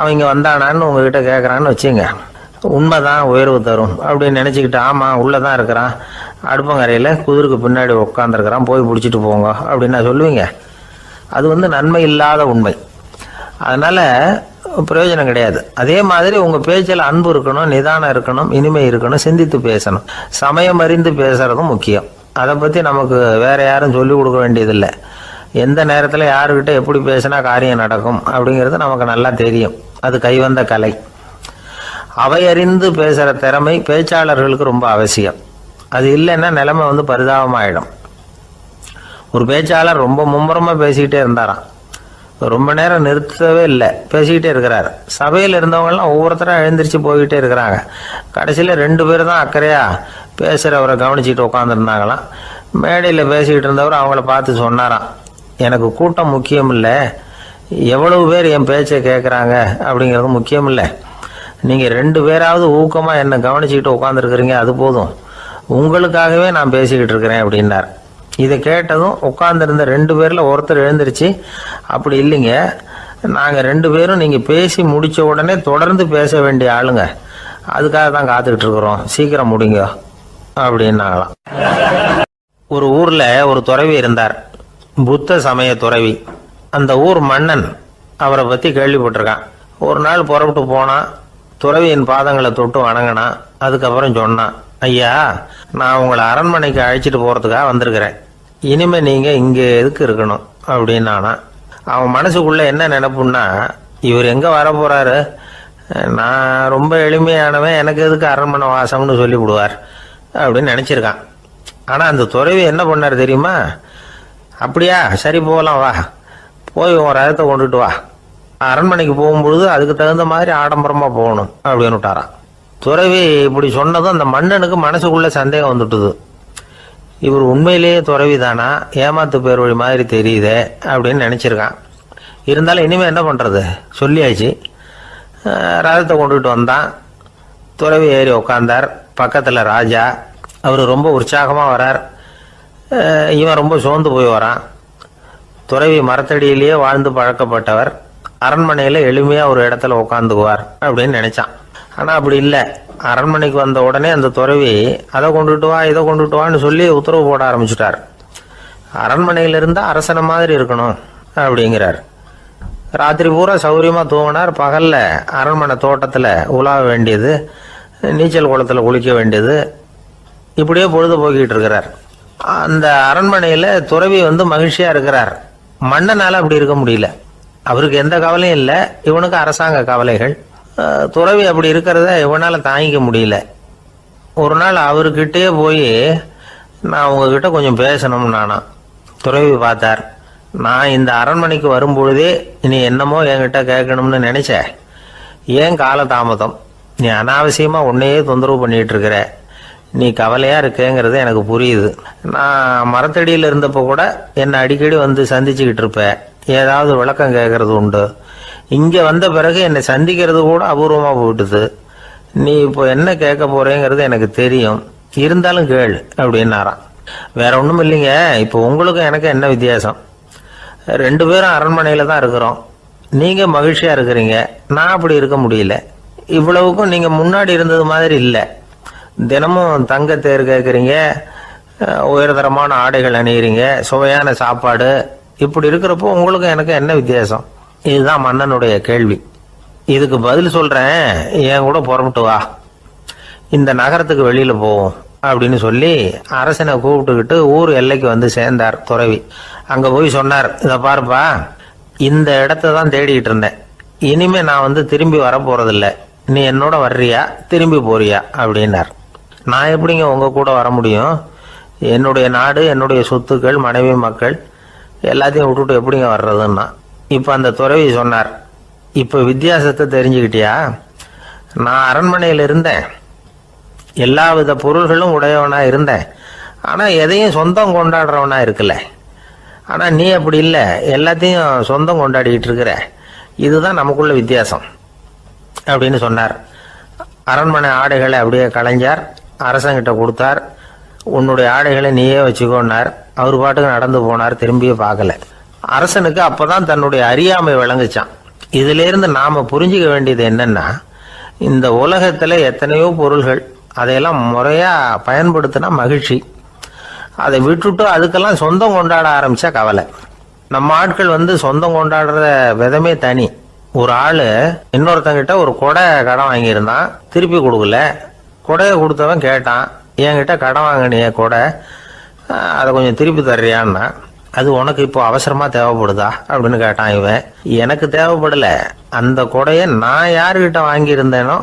அவங்க வந்தானான்னு உங்ககிட்ட கேட்கறான்னு வச்சுங்க. உண்மைதான் உயர்வு தரும் அப்படின்னு நினைச்சுக்கிட்டு, ஆமா உள்ளதான் இருக்கிறான், அடுப்பங்கரையில குதிருக்கு பின்னாடி உட்காந்துருக்கிறான், போய் பிடிச்சிட்டு போங்க அப்படின்னு சொல்லுவீங்க? அது நன்மை இல்லாத உண்மை. அதனால பிரயோஜனம் கிடையாது. அதே மாதிரி உங்க பேச்சில் அன்பு இருக்கணும், நிதானம் இருக்கணும், இனிமை இருக்கணும், சிந்தித்து பேசணும். சமயம் அறிந்து பேசுறதும் முக்கியம். அதை பத்தி நமக்கு வேற யாரும் சொல்லிக் கொடுக்க வேண்டியதில்லை. எந்த நேரத்தில் யாருக்கிட்ட எப்படி பேசினா காரியம் நடக்கும் அப்படிங்கிறது நமக்கு நல்லா தெரியும். அது கைவந்த கலை. அவையறிந்து பேசுற திறமை பேச்சாளர்களுக்கு ரொம்ப அவசியம். அது இல்லைன்னா நிலைமை பரிதாபமாயிடும். ஒரு பேச்சாளர் ரொம்ப மும்முரமா பேசிக்கிட்டே இருந்தாராம். ரொம்ப நேரம் நிறுத்தவே இல்லை, பேசிக்கிட்டே இருக்கிறாரு. சபையில் இருந்தவங்கலாம் ஒவ்வொருத்தரும் எழுந்திரிச்சு போய்கிட்டே இருக்கிறாங்க. கடைசியில் 2 பேர் தான் அக்கறையா பேசுறவரை கவனிச்சுட்டு உட்காந்துருந்தாங்களாம். மேடையில் பேசிக்கிட்டு இருந்தவர் அவங்கள பார்த்து சொன்னாராம், எனக்கு கூட்டம் முக்கியம் இல்லை, எவ்வளவு பேர் என் பேச்சை கேட்குறாங்க அப்படிங்கிறது முக்கியம் இல்லை. நீங்கள் 2 பேராவது ஊக்கமாக என்னை கவனிச்சுக்கிட்டு உட்காந்துருக்குறீங்க, அது போதும். உங்களுக்காகவே நான் பேசிக்கிட்டு இருக்கிறேன் அப்படின்னார். இதை கேட்டதும் உட்கார்ந்துருந்த 2 பேர்ல ஒருத்தர் எழுந்திருச்சு, அப்படி இல்லைங்க, நாங்க 2 பேரும் நீங்க பேசி முடிச்ச உடனே தொடர்ந்து பேச வேண்டிய ஆளுங்க, அதுக்காக தான் காத்துக்கிட்டு இருக்கிறோம், சீக்கிரம் முடிங்க அப்படின்னாங்களாம். ஒரு ஊர்ல ஒரு துறவி இருந்தார், புத்த சமய துறவி. அந்த ஊர் மன்னன் அவரை பத்தி கேள்விப்பட்டிருக்கான். ஒரு நாள் புறப்பட்டு போனா, துறவியின் பாதங்களை தொட்டு வணங்கினான். அதுக்கப்புறம் சொன்னான், ஐயா, நான் உங்களை அரண்மனைக்கு அழைச்சிட்டு போறதுக்காக வந்திருக்கிறேன், இனிமே நீங்க இங்க எதுக்கு இருக்கணும் அப்படின்னானா. அவன் மனசுக்குள்ள என்ன நினைப்புன்னா, இவர் எங்க வர போறாரு, நான் ரொம்ப எளிமையானவன், எனக்கு எதுக்கு அரண்மனை வாசம்னு சொல்லி விடுவார் அப்படின்னு நினைச்சிருக்கான். ஆனா அந்த துறவி என்ன பண்ணார் தெரியுமா? அப்படியா, சரி போகலாம், வா, போய் உன் ரதத்தை கொண்டுட்டு வா, அரண்மனைக்கு போகும்பொழுது அதுக்கு தகுந்த மாதிரி ஆடம்பரமா போகணும் அப்படின்னு விட்டாரான். துறவி இப்படி சொன்னதும் அந்த மன்னனுக்கு மனசுக்குள்ள சந்தேகம் வந்துட்டுது. இவர் உண்மையிலேயே துறவி தானா, ஏமாத்து பேர் வழி மாதிரி தெரியுதே அப்படின்னு நினைச்சிருக்கான். இருந்தாலும் இனிமே என்ன பண்றது, சொல்லியாச்சு. ரதத்தை கொண்டுட்டு வந்தான். துறவி ஏறி உட்கார்ந்தார். பக்கத்துல ராஜா. அவர் ரொம்ப உற்சாகமா வரார். இவன் ரொம்ப சோர்ந்து போய் வரான். துறவி மரத்தடியிலேயே வாழ்ந்து பழக்கப்பட்டவர், அரண்மனையில எளிமையா ஒரு இடத்துல உட்காந்துக்குவார் அப்படின்னு நினைச்சான். ஆனா அப்படி இல்லை. அரண்மனைக்கு வந்த உடனே அந்த துறவி அதை கொண்டுட்டு வா, இதை கொண்டுட்டு வான்னு சொல்லி உத்தரவு போட ஆரம்பிச்சுட்டார். அரண்மனையில இருந்தா அரசனை மாதிரி இருக்கணும், அப்படிங்கிறார். ராத்திரி பூரா சௌகரியமாக தூங்கினார். பகலில் அரண்மனை தோட்டத்தில் உலாவ வேண்டியது, நீச்சல் குளத்தில் குளிக்க வேண்டியது, இப்படியே பொழுது போக்கிட்டு இருக்கிறார். அந்த அரண்மனையில் துறவி மகிழ்ச்சியாக இருக்கிறார். மன்னனால் அப்படி இருக்க முடியல. அவருக்கு எந்த கவலையும் இல்லை, இவனுக்கு அரசாங்க கவலைகள். துறவி அப்படி இருக்கிறத இவனால் தாங்கிக்க முடியல. ஒரு நாள் அவர்கிட்டயே போய், நான் உங்ககிட்ட கொஞ்சம் பேசணும் நானா. துறவி பார்த்தார். நான் இந்த அரண்மனைக்கு வரும்பொழுதே நீ என்னமோ என்கிட்ட கேட்கணும்னு நினைச்ச. ஏன் காலதாமதம்? நீ அனாவசியமாக உன்னையே தொந்தரவு பண்ணிட்டு இருக்கிற. நீ கவலையாக இருக்கேங்கிறது எனக்கு புரியுது. நான் மரத்தடியில் இருந்தப்போ கூட என்னை அடிக்கடி சந்திச்சுக்கிட்டு இருப்பேன். ஏதாவது விளக்கம் கேட்கறது உண்டு. இங்கே வந்த பிறகு என்னை சந்திக்கிறது கூட அபூர்வமாக போயிட்டுது. நீ இப்போ என்ன கேட்க போறேங்கிறது எனக்கு தெரியும், இருந்தாலும் கேள் அப்படின்னாராம். வேற ஒன்றும் இல்லைங்க, இப்போ உங்களுக்கும் எனக்கு என்ன வித்தியாசம்? 2 பேரும் அரண்மனையில் தான் இருக்கிறோம். நீங்கள் மகிழ்ச்சியாக இருக்கிறீங்க, நான் அப்படி இருக்க முடியல. இவ்வளவுக்கும் நீங்கள் முன்னாடி இருந்தது மாதிரி இல்லை. தினமும் தங்க தேர் கேட்குறீங்க, உயர்தரமான ஆடைகள் அணிகிறீங்க, சுவையான சாப்பாடு. இப்படி இருக்கிறப்போ உங்களுக்கும் எனக்கு என்ன வித்தியாசம்? இதுதான் மன்னனுடைய கேள்வி. இதுக்கு பதில் சொல்கிறேன், என் கூட புறப்பட்டு வா, இந்த நகரத்துக்கு வெளியில் போவோம் அப்படின்னு சொல்லி அரசனை கூப்பிட்டுக்கிட்டு ஊர் எல்லைக்கு சேர்ந்தார் துறவி. அங்கே போய் சொன்னார், இதை பாருப்பா, இந்த இடத்த தான் தேடிக்கிட்டு இருந்தேன். இனிமே நான் திரும்பி வர போறதில்ல. நீ என்னோட வர்றியா, திரும்பி போறியா அப்படின்னார். நான் எப்படிங்க உங்க கூட வர முடியும்? என்னுடைய நாடு, என்னுடைய சொத்துக்கள், மனைவி, மக்கள் எல்லாத்தையும் விட்டுட்டு எப்படிங்க வர்றதுன்னா. இப்போ அந்த துறவி சொன்னார், இப்போ வித்தியாசத்தை தெரிஞ்சுக்கிட்டியா? நான் அரண்மனையில் இருந்தேன், எல்லா வித பொருள்களும் உடையவனா இருந்தேன். ஆனால் எதையும் சொந்தம் கொண்டாடுறவனா இருக்கல. ஆனால் நீ அப்படி இல்லை, எல்லாத்தையும் சொந்தம் கொண்டாடிக்கிட்டு இருக்கிற. இதுதான் நமக்குள்ள வித்தியாசம் அப்படின்னு சொன்னார். அரண்மனை ஆடைகளை அப்படியே களைஞ்சார், அரசங்கிட்ட கொடுத்தார். உன்னுடைய ஆடைகளை நீயே வச்சுக்கோன்னார். அவர் பாட்டுக்கு நடந்து போனார், திரும்பியே பார்க்கல. அரசனுக்கு அப்பதான் தன்னுடைய அறியாமை விளங்குச்சான். இதுல இருந்து நாம புரிஞ்சுக்க வேண்டியது என்னன்னா, இந்த உலகத்துல எத்தனையோ பொருள்கள், அதையெல்லாம் முறையா பயன்படுத்தினா மகிழ்ச்சி. அதை விட்டுட்டு அதுக்கெல்லாம் சொந்தம் கொண்டாட ஆரம்பிச்சா கவலை. நம்ம ஆட்கள் சொந்தம் கொண்டாடுற விதமே தனி. ஒரு ஆளு இன்னொருத்தங்கிட்ட ஒரு கொடை கடன் வாங்கியிருந்தான், திருப்பி கொடுக்கல. கொடையை கொடுத்தவன் கேட்டான், என்கிட்ட கடன் வாங்கினிய கொடை, அதை கொஞ்சம் திருப்பி தர்றியான்னா. அது உனக்கு இப்போ அவசரமா தேவைப்படுதா அப்படின்னு கேட்டான் இவன். எனக்கு தேவைப்படல, அந்த கொடையை நான் யாருக்கிட்ட வாங்கியிருந்தேனோ